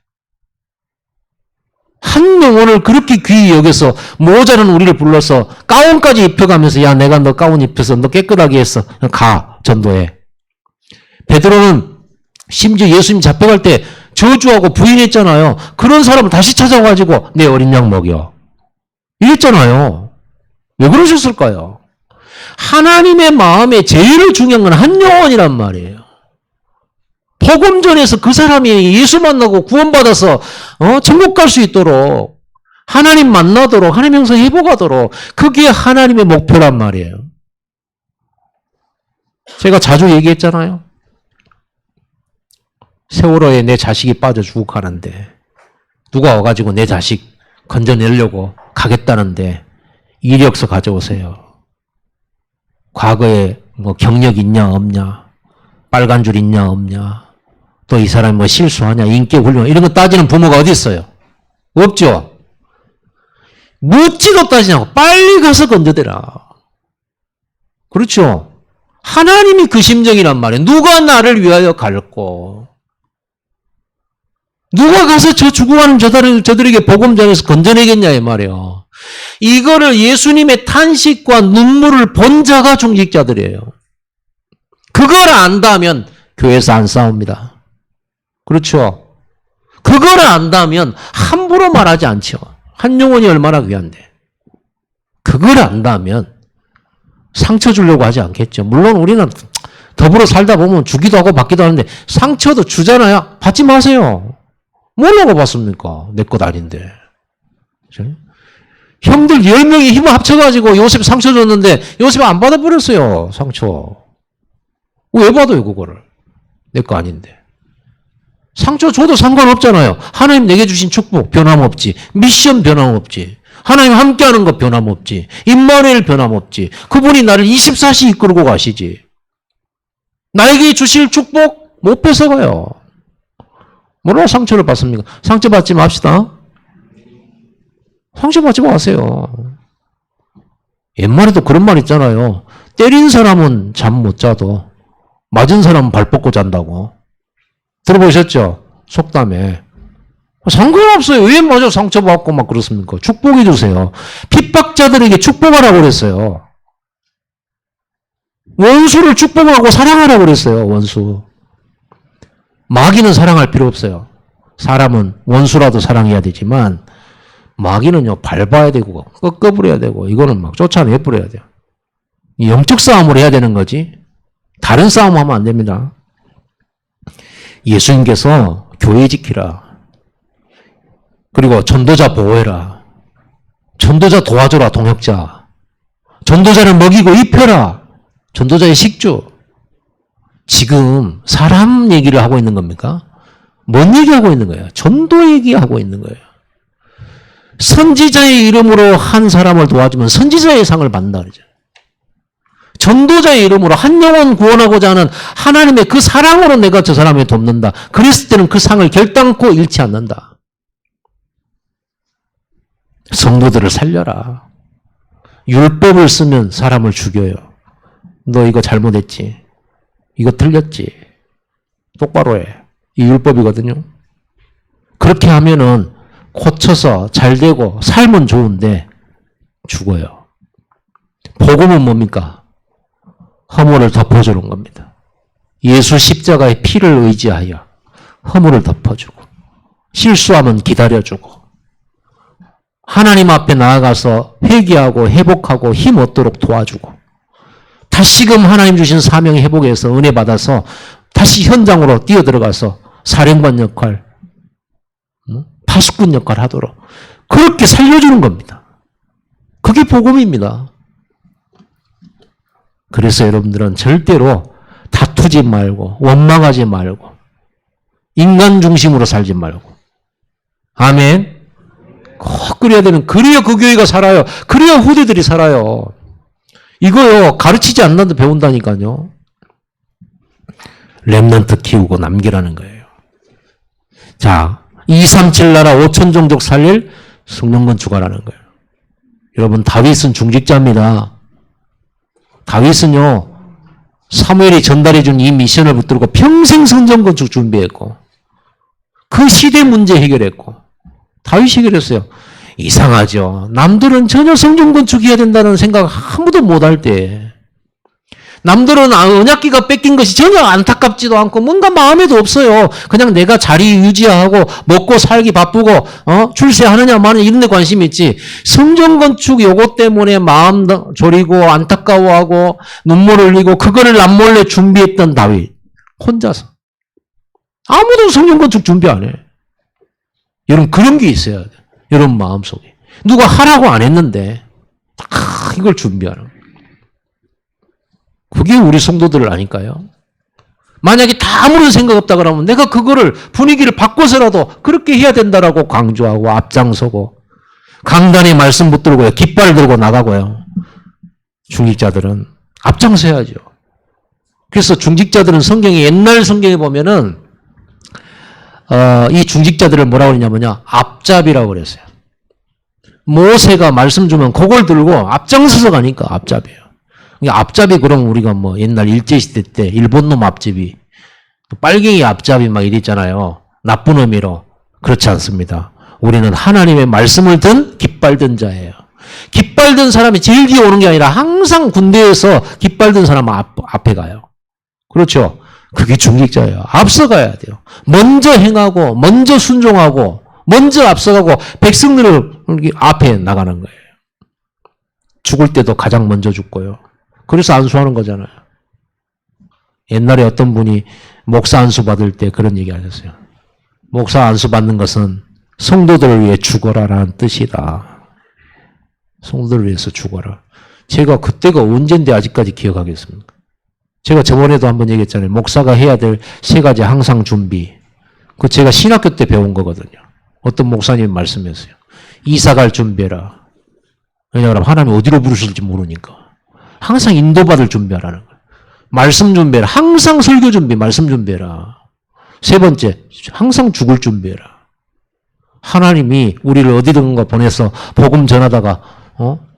한 영혼을 그렇게 귀히 여겨서 모자란 우리를 불러서 가운까지 입혀가면서 야 내가 너 가운 입혀서 너 깨끗하게 했어. 가 전도해. 베드로는 심지어 예수님 잡혀갈 때 저주하고 부인했잖아요. 그런 사람을 다시 찾아와가지고 내 어린 양 먹여. 이랬잖아요. 왜 그러셨을까요? 하나님의 마음에 제일 중요한 건 한 영혼이란 말이에요. 복음 전에서 그 사람이 예수 만나고 구원받아서 천국 갈 수 있도록 하나님 만나도록 하나님 형상 회복하도록 그게 하나님의 목표란 말이에요. 제가 자주 얘기했잖아요. 세월호에 내 자식이 빠져 죽고 가는데 누가 와가지고 내 자식 건져내려고 가겠다는데 이력서 가져오세요. 과거에 뭐 경력 있냐 없냐 빨간 줄 있냐 없냐 또 이 사람이 뭐 실수하냐 인격 훌륭하냐 이런 거 따지는 부모가 어디 있어요? 없죠. 묻지도 따지지 않고 빨리 가서 건져대라. 그렇죠. 하나님이 그 심정이란 말이에요. 누가 나를 위하여 갈고 누가 가서 저 죽어가는 저들에게 복음 전해서 건져내겠냐 이 말이에요. 이거를 예수님의 탄식과 눈물을 본 자가 중직자들이에요. 그걸 안다면 교회에서 안 싸웁니다. 그렇죠? 그걸 안다면 함부로 말하지 않죠. 한 영혼이 얼마나 귀한데. 그걸 안다면 상처 주려고 하지 않겠죠. 물론 우리는 더불어 살다 보면 주기도 하고 받기도 하는데 상처도 주잖아요. 받지 마세요. 뭐라고 받습니까? 내 것 아닌데. 그렇죠? 형들 10명이 힘을 합쳐가지고 요셉 상처 줬는데 요셉 안 받아버렸어요. 상처. 왜 받아요 그거를? 내 거 아닌데. 상처 줘도 상관없잖아요. 하나님 내게 주신 축복 변함없지. 미션 변함없지. 하나님 함께하는 것 변함없지. 임마누엘 변함없지. 그분이 나를 24시 이끌고 가시지. 나에게 주실 축복 못 뺏어가요. 뭐라고 상처를 받습니까? 상처받지 맙시다. 상처받지 마세요. 옛말에도 그런 말 있잖아요. 때린 사람은 잠 못 자도 맞은 사람은 발 뻗고 잔다고. 들어보셨죠? 속담에. 상관없어요. 왜 맞아 상처받고 막 그렇습니까? 축복해 주세요. 핍박자들에게 축복하라고 그랬어요. 원수를 축복하고 사랑하라고 그랬어요. 원수. 마귀는 사랑할 필요 없어요. 사람은 원수라도 사랑해야 되지만 마귀는요 밟아야 되고 꺾어버려야 되고 이거는 막 쫓아내버려야 돼요. 영적 싸움을 해야 되는 거지 다른 싸움 하면 안 됩니다. 예수님께서 교회 지키라. 그리고 전도자 보호해라. 전도자 도와줘라. 동역자. 전도자를 먹이고 입혀라. 전도자의 식주. 지금 사람 얘기를 하고 있는 겁니까? 뭔 얘기하고 있는 거예요? 전도 얘기하고 있는 거예요. 선지자의 이름으로 한 사람을 도와주면 선지자의 상을 받는다 그러죠. 전도자의 이름으로 한 영혼 구원하고자 하는 하나님의 그 사랑으로 내가 저 사람을 돕는다. 그랬을 때는 그 상을 결단코 잃지 않는다. 성도들을 살려라. 율법을 쓰면 사람을 죽여요. 너 이거 잘못했지. 이거 틀렸지. 똑바로 해. 이 율법이거든요. 그렇게 하면은 고쳐서 잘 되고 삶은 좋은데 죽어요. 복음은 뭡니까? 허물을 덮어주는 겁니다. 예수 십자가의 피를 의지하여 허물을 덮어주고 실수하면 기다려주고 하나님 앞에 나아가서 회개하고 회복하고 힘 얻도록 도와주고 다시금 하나님 주신 사명 회복에서 은혜 받아서 다시 현장으로 뛰어들어가서 사령관 역할, 파수꾼 역할 하도록 그렇게 살려주는 겁니다. 그게 복음입니다. 그래서 여러분들은 절대로 다투지 말고 원망하지 말고 인간 중심으로 살지 말고 아멘. 꼭 그래야 되는 그래야 그 교회가 살아요. 그래야 후대들이 살아요. 이거요 가르치지 않는다도 배운다니까요. 렘넌트 키우고 남기라는 거예요. 자 237 나라 5천 종족 살릴 성령 건축하라는 거예요. 여러분 다윗은 중직자입니다. 다윗은요 사무엘이 전달해 준 이 미션을 붙들고 평생 성전 건축 준비했고 그 시대 문제 해결했고 다윗이 해결했어요. 이상하죠. 남들은 전혀 성전 건축해야 된다는 생각 아무도 못할 때 남들은 언약기가 뺏긴 것이 전혀 안타깝지도 않고 뭔가 마음에도 없어요. 그냥 내가 자리 유지하고 먹고 살기 바쁘고 출세하느냐 마느냐 이런 데 관심이 있지. 성전 건축 요거 때문에 마음 졸이고 안타까워하고 눈물 흘리고 그거를 남몰래 준비했던 다윗 혼자서. 아무도 성전 건축 준비 안 해. 여러분 그런 게 있어야 돼. 여러분 마음속에. 누가 하라고 안 했는데 이걸 준비하는 거예요. 그게 우리 성도들을 아닐까요? 만약에 다 아무런 생각 없다 그러면 내가 그거를 분위기를 바꿔서라도 그렇게 해야 된다라고 강조하고 앞장서고 강단에 말씀 붙들고요. 깃발 들고 나가고요. 중직자들은 앞장서야죠. 그래서 중직자들은 성경에 옛날 성경에 보면은 이 중직자들을 뭐라고 그러냐면요. 앞잡이라고 그랬어요. 모세가 말씀 주면 그걸 들고 앞장서서 가니까 앞잡이에요. 앞잡이 그럼 우리가 뭐 옛날 일제시대 때 일본 놈 앞잡이 빨갱이 앞잡이 막 이랬잖아요. 나쁜 의미로. 그렇지 않습니다. 우리는 하나님의 말씀을 든 깃발 든 자예요. 깃발 든 사람이 제일 뒤에 오는 게 아니라 항상 군대에서 깃발 든 사람 앞에 가요. 그렇죠? 그게 중직자예요. 앞서가야 돼요. 먼저 행하고, 먼저 순종하고, 먼저 앞서가고, 백성들을 앞에 나가는 거예요. 죽을 때도 가장 먼저 죽고요. 그래서 안수하는 거잖아요. 옛날에 어떤 분이 목사 안수 받을 때 그런 얘기 하셨어요. 목사 안수 받는 것은 성도들을 위해 죽어라라는 뜻이다. 성도들을 위해서 죽어라. 제가 그때가 언젠데 아직까지 기억하겠습니까? 제가 저번에도 한번 얘기했잖아요. 목사가 해야 될 3가지 항상 준비. 그 제가 신학교 때 배운 거거든요. 어떤 목사님이 말씀했어요. 이사 갈 준비해라. 왜냐하면 하나님이 어디로 부르실지 모르니까. 항상 인도받을 준비하라는 거예요. 말씀 준비해라. 항상 설교 준비, 말씀 준비해라. 3번째, 항상 죽을 준비해라. 하나님이 우리를 어디든가 보내서 복음 전하다가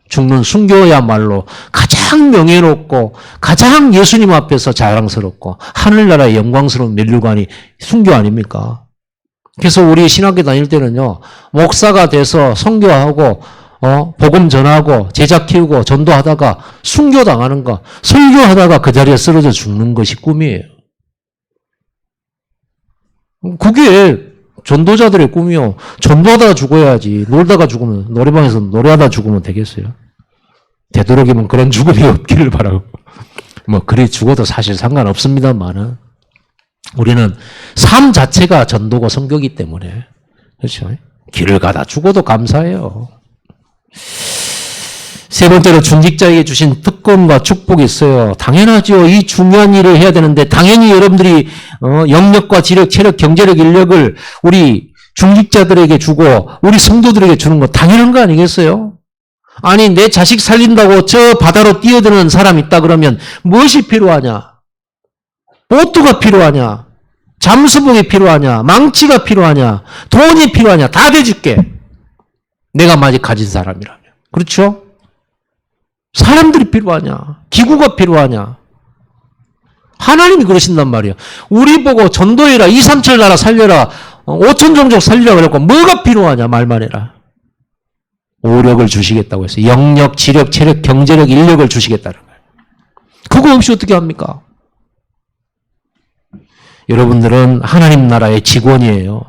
죽는 순교야말로 가장 명예롭고 가장 예수님 앞에서 자랑스럽고 하늘나라의 영광스러운 면류관이 순교 아닙니까? 그래서 우리 신학교 다닐 때는요. 목사가 돼서 선교하고 복음 전하고 제자 키우고 전도하다가 순교당하는 거, 설교하다가 그 자리에 쓰러져 죽는 것이 꿈이에요. 그게 전도자들의 꿈이요. 전도하다가 죽어야지. 놀다가 죽으면, 노래방에서 노래하다 죽으면 되겠어요? 되도록이면 그런 죽음이 없기를 바라고. 그래 죽어도 사실 상관없습니다만은, 우리는 삶 자체가 전도고 선교기 때문에, 그렇죠? 길을 가다 죽어도 감사해요. 3번째로 중직자에게 주신 특권과 축복이 있어요. 당연하죠. 이 중요한 일을 해야 되는데 당연히 여러분들이 영역과 지력, 체력, 경제력, 인력을 우리 중직자들에게 주고 우리 성도들에게 주는 거 당연한 거 아니겠어요? 아니 내 자식 살린다고 저 바다로 뛰어드는 사람 있다 그러면 무엇이 필요하냐? 보트가 필요하냐? 잠수복이 필요하냐? 망치가 필요하냐? 돈이 필요하냐? 다 대줄게. 내가 만약 가진 사람이라면. 그렇죠? 사람들이 필요하냐? 기구가 필요하냐? 하나님이 그러신단 말이에요. 우리 보고 전도해라, 2, 3천 나라 살려라, 5천 종족 살리라 그랬고 뭐가 필요하냐 말만 해라. 오력을 주시겠다고 했어요. 영력, 지력, 체력, 경제력, 인력을 주시겠다는 거예요. 그거 없이 어떻게 합니까? 여러분들은 하나님 나라의 직원이에요.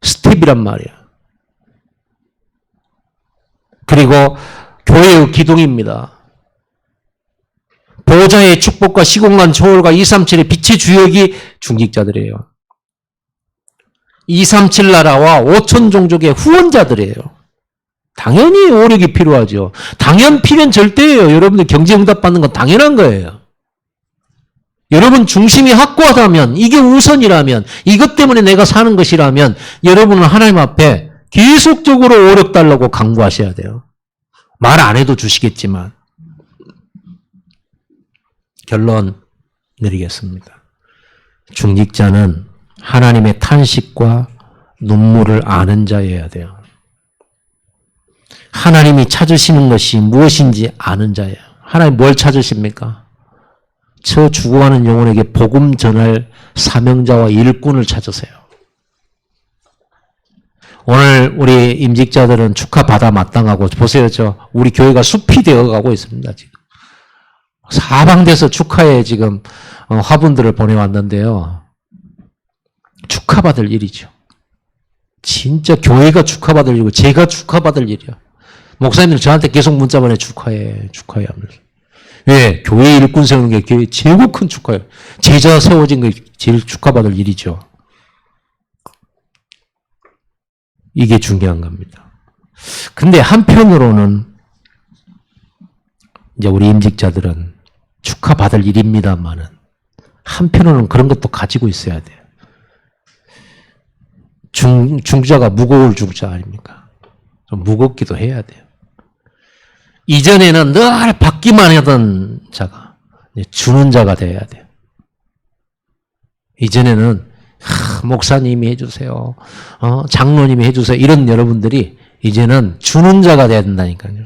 스텝이란 말이에요. 그리고 교회의 기둥입니다. 보좌의 축복과 시공간 초월과 237의 빛의 주역이 중직자들이에요. 237 나라와 5천 종족의 후원자들이에요. 당연히 오력이 필요하죠. 당연 필연 절대예요. 여러분들 경제응답 받는 건 당연한 거예요. 여러분 중심이 확고하다면, 이게 우선이라면, 이것 때문에 내가 사는 것이라면 여러분은 하나님 앞에 계속적으로 오력 달라고 간구하셔야 돼요. 말 안 해도 주시겠지만. 결론 내리겠습니다. 중직자는 하나님의 탄식과 눈물을 아는 자여야 돼요. 하나님이 찾으시는 것이 무엇인지 아는 자예요. 하나님 뭘 찾으십니까? 저 죽어가는 영혼에게 복음 전할 사명자와 일꾼을 찾으세요. 오늘 우리 임직자들은 축하받아 마땅하고, 보세요. 우리 교회가 숲이 되어가고 있습니다. 지금 사방돼서 축하에 지금 화분들을 보내왔는데요. 축하받을 일이죠. 진짜 교회가 축하받을 일이고 제가 축하받을 일이야. 목사님들 저한테 계속 문자 보내 축하해 하면서. 왜? 교회 일꾼 세우는 게 교회 최고 큰 축하예요. 제자 세워진 게 제일 축하받을 일이죠. 이게 중요한 겁니다. 근데 한편으로는 이제 우리 임직자들은 축하받을 일입니다만은 한편으로는 그런 것도 가지고 있어야 돼요. 중자가 무거울 중자 아닙니까? 좀 무겁기도 해야 돼요. 이전에는 늘 받기만 하던 자가 주는 자가 돼야 돼요. 이전에는 목사님이 해주세요. 장로님이 해주세요. 이런 여러분들이 이제는 주는 자가 돼야 된다니까요.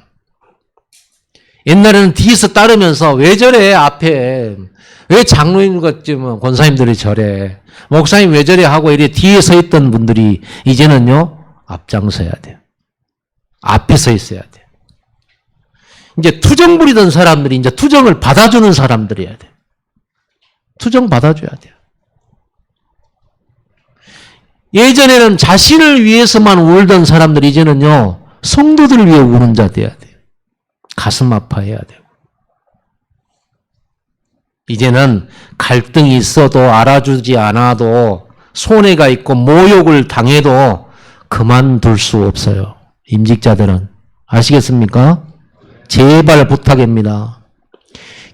옛날에는 뒤에서 따르면서 왜 저래 앞에 왜 장로님 같지만 권사님들이 저래 목사님 왜 저래 하고 이래 뒤에 서 있던 분들이 이제는요 앞장서야 돼요. 앞에 서 있어야 돼요. 이제 투정 부리던 사람들이 이제 투정을 받아주는 사람들이어야 돼요. 투정 받아줘야 돼요. 예전에는 자신을 위해서만 울던 사람들이 이제는요, 성도들을 위해 우는 자 돼야 돼요. 가슴 아파해야 돼요. 이제는 갈등이 있어도 알아주지 않아도 손해가 있고 모욕을 당해도 그만둘 수 없어요. 임직자들은. 아시겠습니까? 제발 부탁입니다.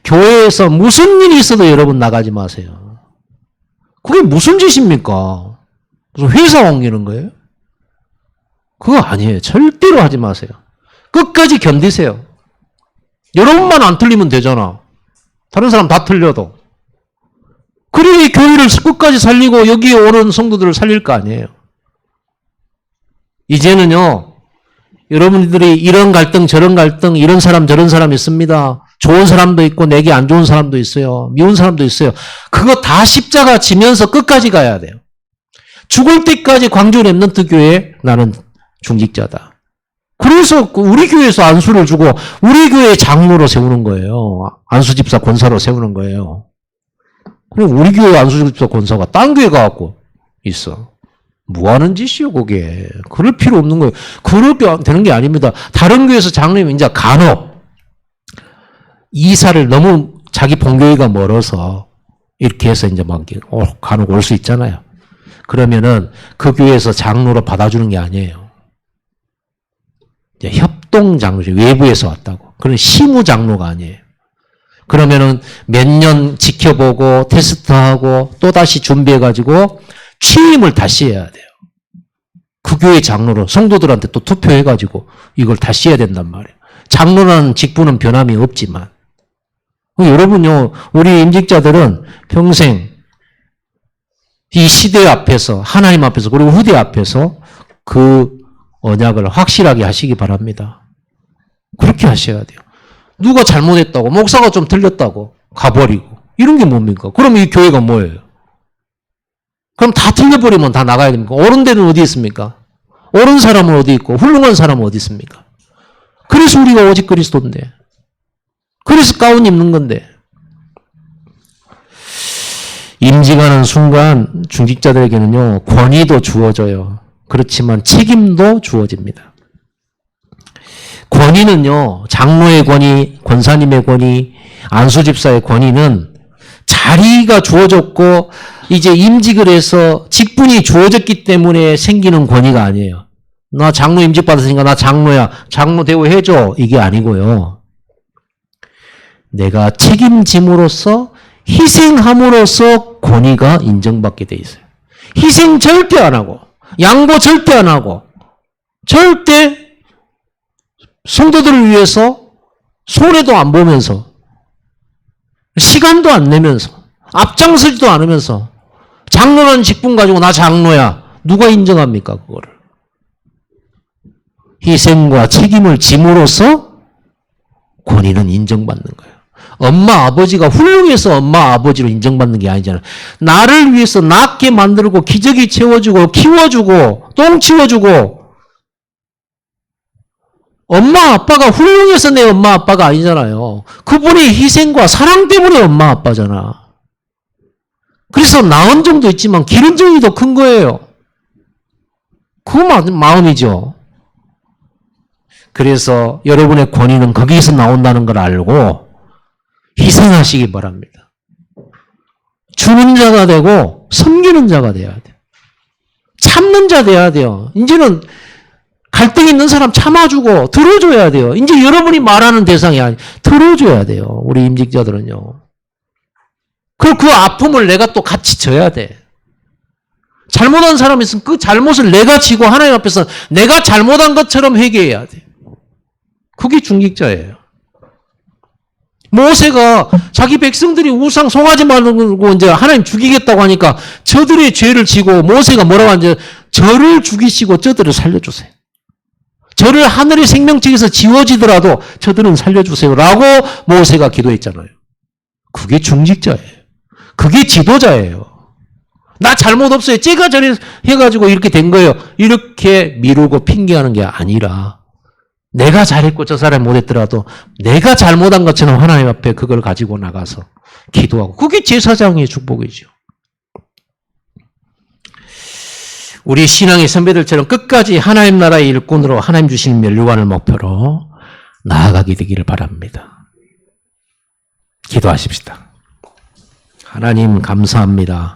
교회에서 무슨 일이 있어도 여러분 나가지 마세요. 그게 무슨 짓입니까? 무슨 회사 옮기는 거예요? 그거 아니에요. 절대로 하지 마세요. 끝까지 견디세요. 여러분만 안 틀리면 되잖아. 다른 사람 다 틀려도. 그리고 이 교회를 끝까지 살리고 여기에 오는 성도들을 살릴 거 아니에요. 이제는요, 여러분들이 이런 갈등, 저런 갈등, 이런 사람, 저런 사람 있습니다. 좋은 사람도 있고, 내게 안 좋은 사람도 있어요. 미운 사람도 있어요. 그거 다 십자가 지면서 끝까지 가야 돼요. 죽을 때까지 광주 랩넌트 교회에 나는 중직자다. 그래서 우리 교회에서 안수를 주고 우리 교회 장로로 세우는 거예요. 안수집사 권사로 세우는 거예요. 그럼 우리 교회 안수집사 권사가 딴 교회 가갖고 있어. 뭐 하는 짓이요, 그게. 그럴 필요 없는 거예요. 그렇게 되는 게 아닙니다. 다른 교회에서 장로님, 이제 간혹 이사를 너무 자기 본교회가 멀어서 이렇게 해서 이제 막 간혹 올 수 있잖아요. 그러면은 그 교회에서 장로로 받아주는 게 아니에요. 협동 장로죠. 외부에서 왔다고. 그런 시무 장로가 아니에요. 그러면은 몇 년 지켜보고 테스트하고 또 다시 준비해가지고 취임을 다시 해야 돼요. 그 교회 장로로 성도들한테 또 투표해가지고 이걸 다시 해야 된단 말이에요. 장로라는 직분은 변함이 없지만 여러분요, 우리 임직자들은 평생 이 시대 앞에서, 하나님 앞에서, 그리고 후대 앞에서 그 언약을 확실하게 하시기 바랍니다. 그렇게 하셔야 돼요. 누가 잘못했다고, 목사가 좀 틀렸다고 가버리고 이런 게 뭡니까? 그럼 이 교회가 뭐예요? 그럼 다 틀려버리면 다 나가야 됩니까? 옳은 데는 어디 있습니까? 옳은 사람은 어디 있고 훌륭한 사람은 어디 있습니까? 그래서 우리가 오직 그리스도인데, 그래서 가운 입는 건데. 임직하는 순간 중직자들에게는요, 권위도 주어져요. 그렇지만 책임도 주어집니다. 권위는요, 장로의 권위, 권사님의 권위, 안수집사의 권위는 자리가 주어졌고 이제 임직을 해서 직분이 주어졌기 때문에 생기는 권위가 아니에요. 나 장로 임직 받았으니까 나 장로야, 장로 대우해줘, 이게 아니고요. 내가 책임짐으로써 희생함으로써 권위가 인정받게 돼 있어요. 희생 절대 안 하고 양보 절대 안 하고 절대 성도들을 위해서 손해도 안 보면서 시간도 안 내면서 앞장서지도 않으면서 장로라는 직분 가지고 나 장로야. 누가 인정합니까, 그거를? 희생과 책임을 짐으로써 권위는 인정받는 거예요. 엄마, 아버지가 훌륭해서 엄마, 아버지로 인정받는 게 아니잖아요. 나를 위해서 낫게 만들고 기저귀 채워주고 키워주고 똥 치워주고 엄마, 아빠가 훌륭해서 내 엄마, 아빠가 아니잖아요. 그분의 희생과 사랑 때문에 엄마, 아빠잖아. 그래서 낳은 정도 있지만 기른 정이 더 큰 거예요. 그 마음이죠. 그래서 여러분의 권위는 거기에서 나온다는 걸 알고 희생하시기 바랍니다. 주는 자가 되고 섬기는 자가 돼야 돼요. 참는 자 돼야 돼요. 이제는 갈등 있는 사람 참아주고 들어줘야 돼요. 이제 여러분이 말하는 대상이 아니, 들어줘야 돼요. 우리 임직자들은요. 그 아픔을 내가 또 같이 져야 돼. 잘못한 사람이 있으면 그 잘못을 내가 지고 하나님 앞에서 내가 잘못한 것처럼 회개해야 돼. 그게 중직자예요. 모세가 자기 백성들이 우상 송아지 말고 이제 하나님 죽이겠다고 하니까 저들의 죄를 지고 모세가 뭐라고 하는지 저를 죽이시고 저들을 살려주세요. 저를 하늘의 생명책에서 지워지더라도 저들은 살려주세요. 라고 모세가 기도했잖아요. 그게 중직자예요. 그게 지도자예요. 나 잘못 없어요. 제가 저래 해가지고 이렇게 된 거예요. 이렇게 미루고 핑계하는 게 아니라 내가 잘했고 저 사람이 못했더라도 내가 잘못한 것처럼 하나님 앞에 그걸 가지고 나가서 기도하고. 그게 제사장의 축복이죠. 우리 신앙의 선배들처럼 끝까지 하나님 나라의 일꾼으로 하나님 주시는 멸류관을 목표로 나아가게 되기를 바랍니다. 기도하십시다. 하나님 감사합니다.